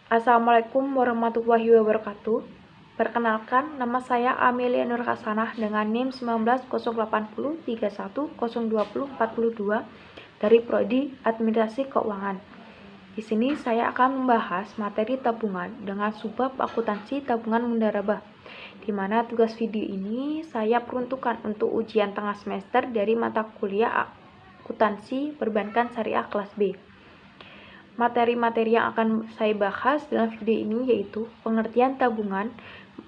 Assalamualaikum warahmatullahi wabarakatuh. Perkenalkan, nama saya Amelia Nur Hasanah dengan NIM 198031012042 dari Prodi Administrasi Keuangan. Di sini saya akan membahas materi tabungan dengan subbab akuntansi tabungan mundarabah, di mana tugas video ini saya peruntukkan untuk ujian tengah semester dari mata kuliah akuntansi perbankan syariah kelas B. Materi-materi yang akan saya bahas dalam video ini yaitu pengertian tabungan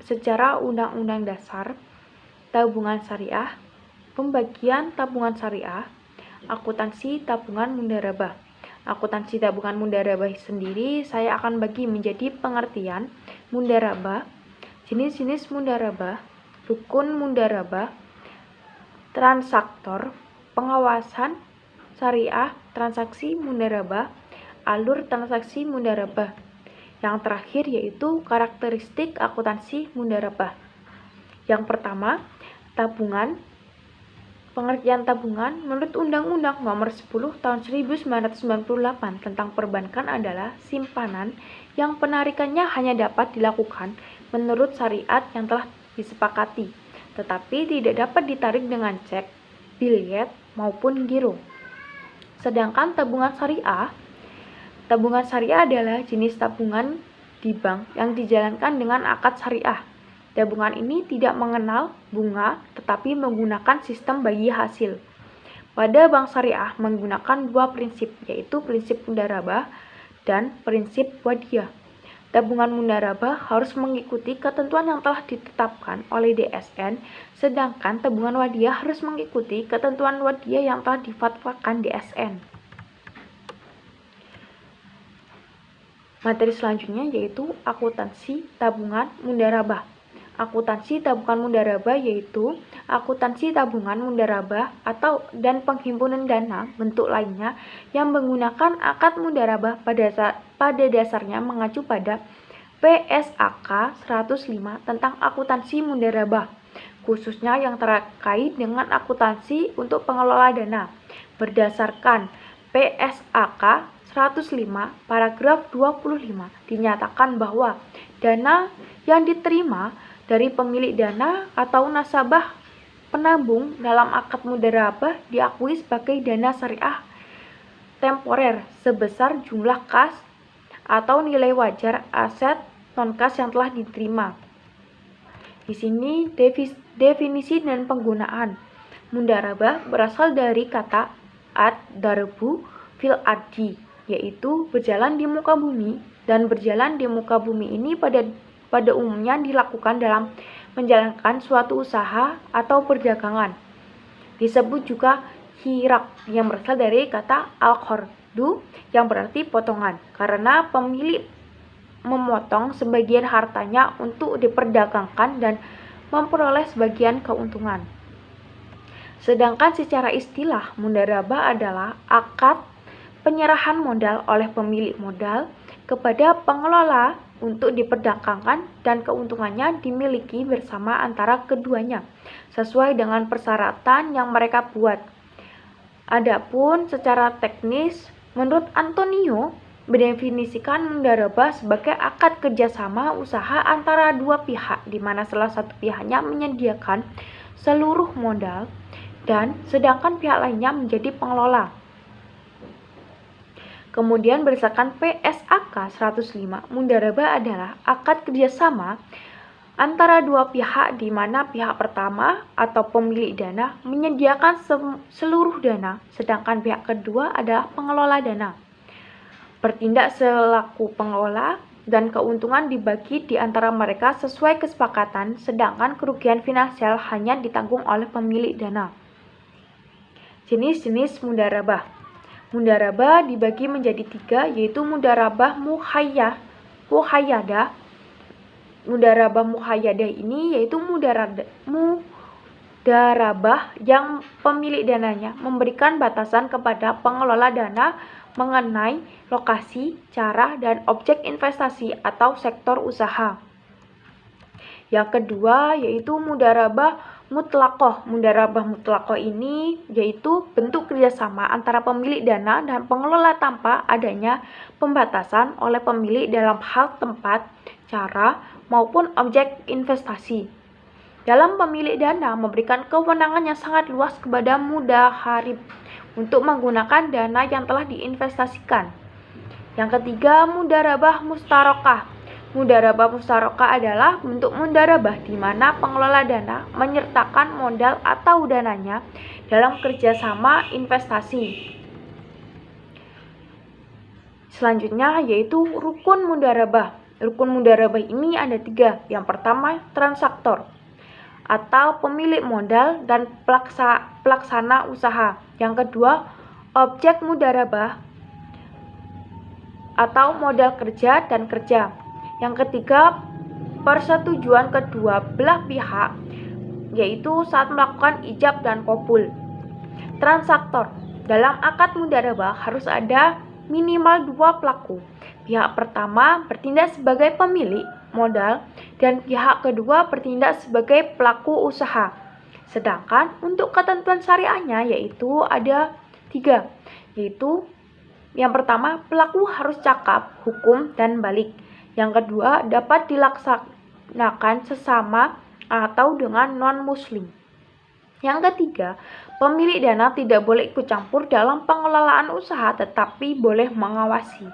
secara Undang-Undang Dasar, tabungan syariah, pembagian tabungan syariah, akuntansi tabungan mundarabah. Akuntansi tabungan mundarabah sendiri saya akan bagi menjadi pengertian mundarabah, jenis-jenis mundarabah, rukun mundarabah, transaktor, pengawasan syariah, transaksi mundarabah, alur transaksi mundarabah. Yang terakhir yaitu karakteristik akuntansi mundarabah. Yang pertama, tabungan. Pengertian tabungan menurut Undang-Undang Nomor 10 Tahun 1998 tentang perbankan adalah simpanan yang penarikannya hanya dapat dilakukan menurut syariat yang telah disepakati, tetapi tidak dapat ditarik dengan cek, biljet, maupun giro. Sedangkan tabungan syariah adalah jenis tabungan di bank yang dijalankan dengan akad syariah. Tabungan ini tidak mengenal bunga tetapi menggunakan sistem bagi hasil. Pada bank syariah menggunakan dua prinsip, yaitu prinsip mundarabah dan prinsip wadiah. Tabungan mundarabah harus mengikuti ketentuan yang telah ditetapkan oleh DSN, sedangkan tabungan wadiah harus mengikuti ketentuan wadiah yang telah difatwakan DSN. Materi selanjutnya yaitu akuntansi tabungan mundarabah. Akuntansi tabungan mundarabah yaitu akuntansi tabungan mundarabah dan penghimpunan dana bentuk lainnya yang menggunakan akad mundarabah pada dasarnya mengacu pada PSAK 105 tentang akuntansi mundarabah, khususnya yang terkait dengan akuntansi untuk pengelola dana. Berdasarkan PSAK 105 paragraf 25 dinyatakan bahwa dana yang diterima dari pemilik dana atau nasabah penabung dalam akad mundarabah diakui sebagai dana syariah temporer sebesar jumlah kas atau nilai wajar aset non-kas yang telah diterima. Di sini definisi dan penggunaan mundarabah berasal dari kata ad-darbu fil ardi, yaitu berjalan di muka bumi, dan berjalan di muka bumi ini pada umumnya dilakukan dalam menjalankan suatu usaha atau perdagangan. Disebut juga hirak yang berasal dari kata al-qardu yang berarti potongan, karena pemilik memotong sebagian hartanya untuk diperdagangkan dan memperoleh sebagian keuntungan. Sedangkan secara istilah mundarabah adalah akad penyerahan modal oleh pemilik modal kepada pengelola untuk diperdagangkan dan keuntungannya dimiliki bersama antara keduanya sesuai dengan persyaratan yang mereka buat. Adapun secara teknis, menurut Antonio mendefinisikan mundarabah sebagai akad kerjasama usaha antara dua pihak di mana salah satu pihaknya menyediakan seluruh modal dan sedangkan pihak lainnya menjadi pengelola. Kemudian berdasarkan PSAK 105, mundarabah adalah akad kerjasama antara dua pihak di mana pihak pertama atau pemilik dana menyediakan seluruh dana, sedangkan pihak kedua adalah pengelola dana. Bertindak selaku pengelola dan keuntungan dibagi di antara mereka sesuai kesepakatan, sedangkan kerugian finansial hanya ditanggung oleh pemilik dana. Jenis-jenis mundarabah. Mundarabah dibagi menjadi tiga, yaitu mundarabah muhayyadah. Mundarabah muhayyadah ini yaitu mundarabah yang pemilik dananya memberikan batasan kepada pengelola dana mengenai lokasi, cara, dan objek investasi atau sektor usaha. Yang kedua yaitu mundarabah Mutlakoh. Mudharabah mutlakoh ini yaitu bentuk kerjasama antara pemilik dana dan pengelola tanpa adanya pembatasan oleh pemilik dalam hal tempat, cara, maupun objek investasi. Dalam pemilik dana memberikan kewenangan yang sangat luas kepada mudharib untuk menggunakan dana yang telah diinvestasikan. Yang ketiga, mudharabah mustarokah. Mudharabah mustarokah adalah bentuk mudharabah di mana pengelola dana menyertakan modal atau dananya dalam kerjasama investasi. Selanjutnya yaitu rukun mudharabah. Rukun mudharabah ini ada 3. Yang pertama, transaktor atau pemilik modal dan pelaksana usaha. Yang kedua, objek mudharabah atau modal kerja dan kerja. Yang ketiga, persetujuan kedua belah pihak, yaitu saat melakukan ijab dan qabul. Transaktor. Dalam akad mudharabah harus ada minimal 2 pelaku. Pihak pertama bertindak sebagai pemilik modal dan pihak kedua bertindak sebagai pelaku usaha. Sedangkan untuk ketentuan syariahnya yaitu ada 3, yaitu yang pertama, pelaku harus cakap, hukum, dan balik. Yang kedua, dapat dilaksanakan sesama atau dengan non-muslim. Yang ketiga, pemilik dana tidak boleh ikut campur dalam pengelolaan usaha tetapi boleh mengawasi.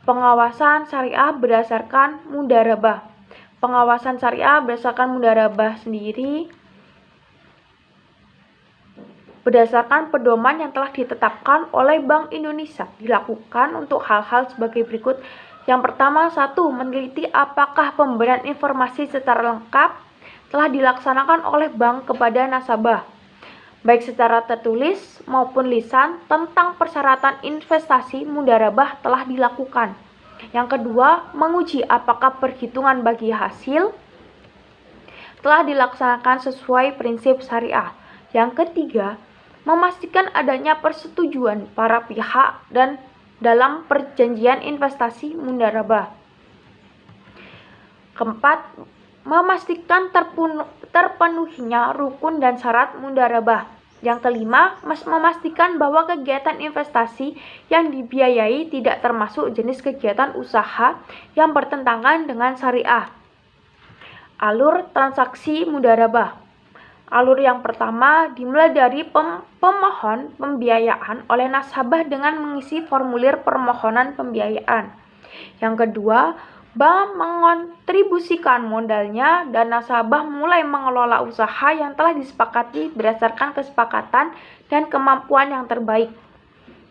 Pengawasan syariah berdasarkan mudharabah. Pengawasan syariah berdasarkan mudharabah sendiri berdasarkan pedoman yang telah ditetapkan oleh Bank Indonesia dilakukan untuk hal-hal sebagai berikut. Yang pertama, 1. Meneliti apakah pemberian informasi secara lengkap telah dilaksanakan oleh bank kepada nasabah, baik secara tertulis maupun lisan tentang persyaratan investasi mudharabah telah dilakukan. Yang kedua, menguji apakah perhitungan bagi hasil telah dilaksanakan sesuai prinsip syariah. Yang ketiga, memastikan adanya persetujuan para pihak dan dalam perjanjian investasi mudharabah. Keempat, memastikan terpenuhinya rukun dan syarat mudharabah. Yang kelima, memastikan bahwa kegiatan investasi yang dibiayai tidak termasuk jenis kegiatan usaha yang bertentangan dengan syariah. Alur transaksi mudharabah. Alur yang pertama dimulai dari pemohon pembiayaan oleh nasabah dengan mengisi formulir permohonan pembiayaan. Yang kedua, bank mengontribusikan modalnya dan nasabah mulai mengelola usaha yang telah disepakati berdasarkan kesepakatan dan kemampuan yang terbaik.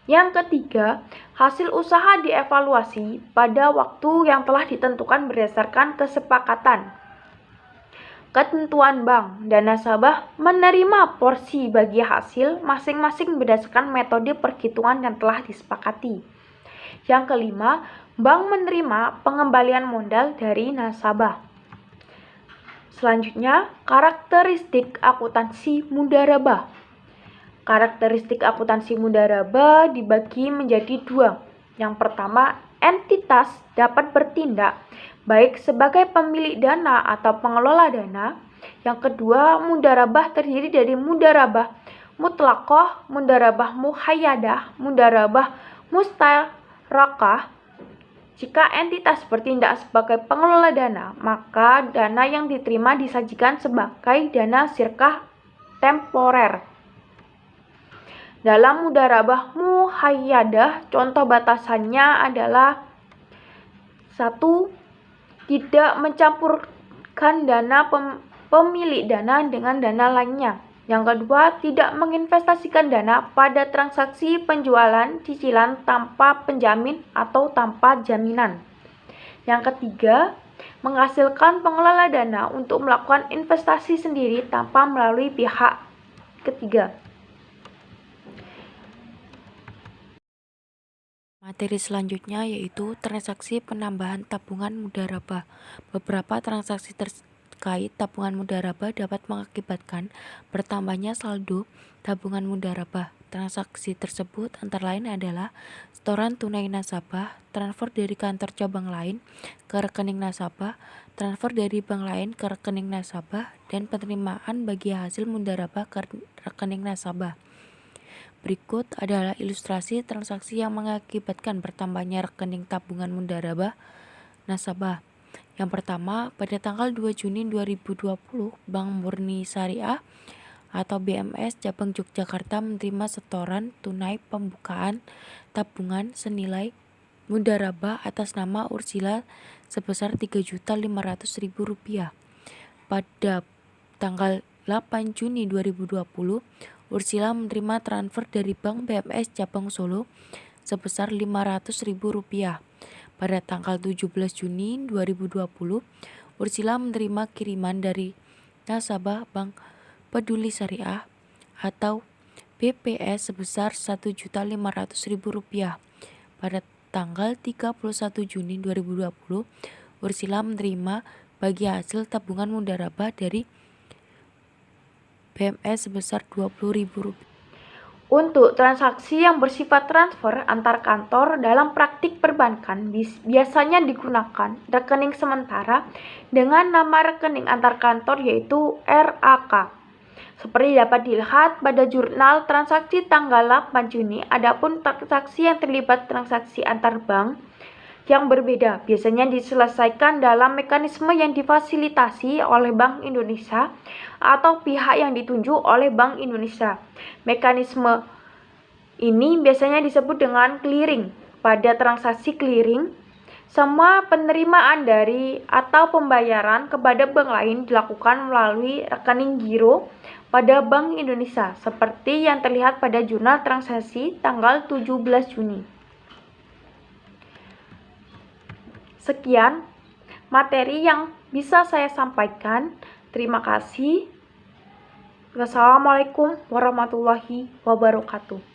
Yang ketiga, hasil usaha dievaluasi pada waktu yang telah ditentukan berdasarkan kesepakatan. Ketentuan bank dan nasabah menerima porsi bagi hasil masing-masing berdasarkan metode perhitungan yang telah disepakati. Yang kelima, bank menerima pengembalian modal dari nasabah. Selanjutnya, karakteristik akuntansi mudharabah. Karakteristik akuntansi mudharabah dibagi menjadi 2. Yang pertama, entitas dapat bertindak baik sebagai pemilik dana atau pengelola dana. Yang kedua, mudharabah terdiri dari mudharabah mutlakoh, mudharabah muhayyadah, mudharabah mustarakah. Jika entitas bertindak sebagai pengelola dana, maka dana yang diterima disajikan sebagai dana sirkah temporer. Dalam mudharabah muhayyadah, contoh batasannya adalah 1. Tidak mencampurkan dana pemilik dana dengan dana lainnya. Yang kedua, tidak menginvestasikan dana pada transaksi penjualan cicilan tanpa penjamin atau tanpa jaminan. Yang ketiga, menghasilkan pengelola dana untuk melakukan investasi sendiri tanpa melalui pihak ketiga. Materi selanjutnya yaitu transaksi penambahan tabungan mudharabah. Beberapa transaksi terkait tabungan mudharabah dapat mengakibatkan bertambahnya saldo tabungan mudharabah. transaksi tersebut antara lain adalah setoran tunai nasabah, transfer dari kantor cabang lain ke rekening nasabah, transfer dari bank lain ke rekening nasabah, dan penerimaan bagi hasil mudharabah ke rekening nasabah. Berikut adalah ilustrasi transaksi yang mengakibatkan bertambahnya rekening tabungan mudharabah nasabah. Yang pertama, pada tanggal 2 Juni 2020, Bank Murni Syariah atau BMS Cabang Yogyakarta menerima setoran tunai pembukaan tabungan senilai mudharabah atas nama Ursila sebesar Rp3.500.000. Pada tanggal 8 Juni 2020, Ursila menerima transfer dari Bank BMS Cabang Solo sebesar Rp500.000. Pada tanggal 17 Juni 2020, Ursila menerima kiriman dari nasabah Bank Peduli Syariah atau BPS sebesar Rp1.500.000. Pada tanggal 31 Juni 2020, Ursila menerima bagi hasil tabungan mudharabah dari BMS sebesar Rp20.000. Untuk transaksi yang bersifat transfer antar kantor dalam praktik perbankan biasanya digunakan rekening sementara dengan nama rekening antar kantor yaitu RAK. Seperti dapat dilihat pada jurnal transaksi tanggal 8 Juni, adapun transaksi yang terlibat transaksi antar bank yang berbeda biasanya diselesaikan dalam mekanisme yang difasilitasi oleh Bank Indonesia atau pihak yang ditunjuk oleh Bank Indonesia. Mekanisme ini biasanya disebut dengan clearing. Pada transaksi clearing, semua penerimaan dari atau pembayaran kepada bank lain dilakukan melalui rekening giro pada Bank Indonesia, seperti yang terlihat pada jurnal transaksi tanggal 17 Juni. Sekian materi yang bisa saya sampaikan. Terima kasih. Wassalamualaikum warahmatullahi wabarakatuh.